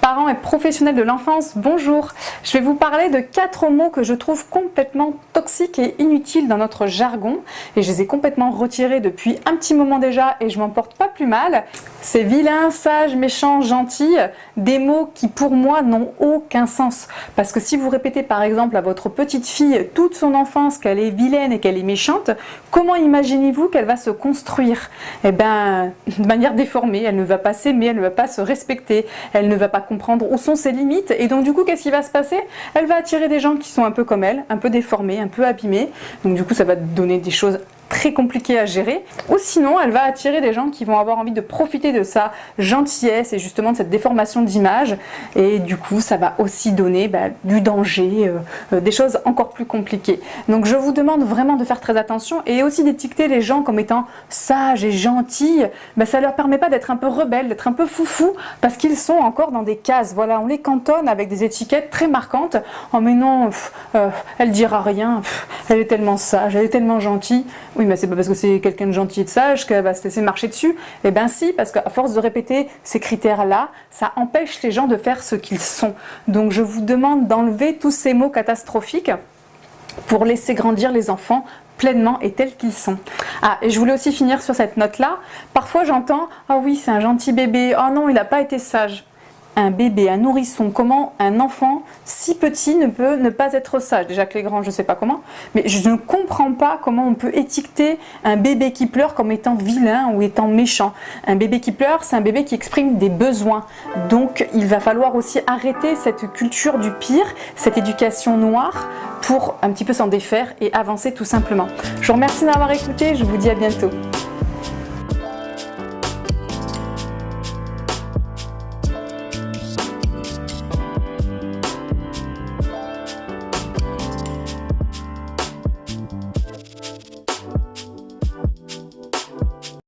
Parents et professionnels de l'enfance, bonjour. Je vais vous parler de 4 mots que je trouve complètement toxiques et inutiles dans notre jargon. Et je les ai complètement retirés depuis un petit moment déjà et je m'en porte pas plus mal. C'est vilain, sage, méchant, gentil, des mots qui pour moi n'ont aucun sens. Parce que si vous répétez par exemple à votre petite fille toute son enfance qu'elle est vilaine et qu'elle est méchante, comment imaginez-vous qu'elle va se construire? Eh bien, de manière déformée, elle ne va pas s'aimer, elle ne va pas se respecter, elle ne va pas comprendre où sont ses limites et donc du coup qu'est-ce qui va se passer? Elle va attirer des gens qui sont un peu comme elle, un peu déformés, un peu abîmés, donc du coup ça va donner des choses très compliqué à gérer, ou sinon elle va attirer des gens qui vont avoir envie de profiter de sa gentillesse et justement de cette déformation d'image, et du coup ça va aussi donner du danger, des choses encore plus compliquées. Donc je vous demande vraiment de faire très attention et aussi d'étiqueter les gens comme étant sages et gentils. Ça leur permet pas d'être un peu rebelles, d'être un peu foufou, parce qu'ils sont encore dans des cases. Voilà, on les cantonne avec des étiquettes très marquantes. Oh mais non, elle dira rien, elle est tellement sage, elle est tellement gentille. Oui, mais c'est pas parce que c'est quelqu'un de gentil et de sage qu'elle va se laisser marcher dessus. Eh bien si, parce qu'à force de répéter ces critères-là, ça empêche les gens de faire ce qu'ils sont. Donc je vous demande d'enlever tous ces mots catastrophiques pour laisser grandir les enfants pleinement et tels qu'ils sont. Ah, et je voulais aussi finir sur cette note-là. Parfois j'entends « Ah oui, c'est un gentil bébé. Oh non, il n'a pas été sage. » Un bébé, un nourrisson, comment un enfant si petit ne peut ne pas être sage? Déjà que les grands, je ne sais pas comment, mais je ne comprends pas comment on peut étiqueter un bébé qui pleure comme étant vilain ou étant méchant. Un bébé qui pleure, c'est un bébé qui exprime des besoins. Donc il va falloir aussi arrêter cette culture du pire, cette éducation noire, pour un petit peu s'en défaire et avancer tout simplement. Je vous remercie d'avoir écouté, je vous dis à bientôt.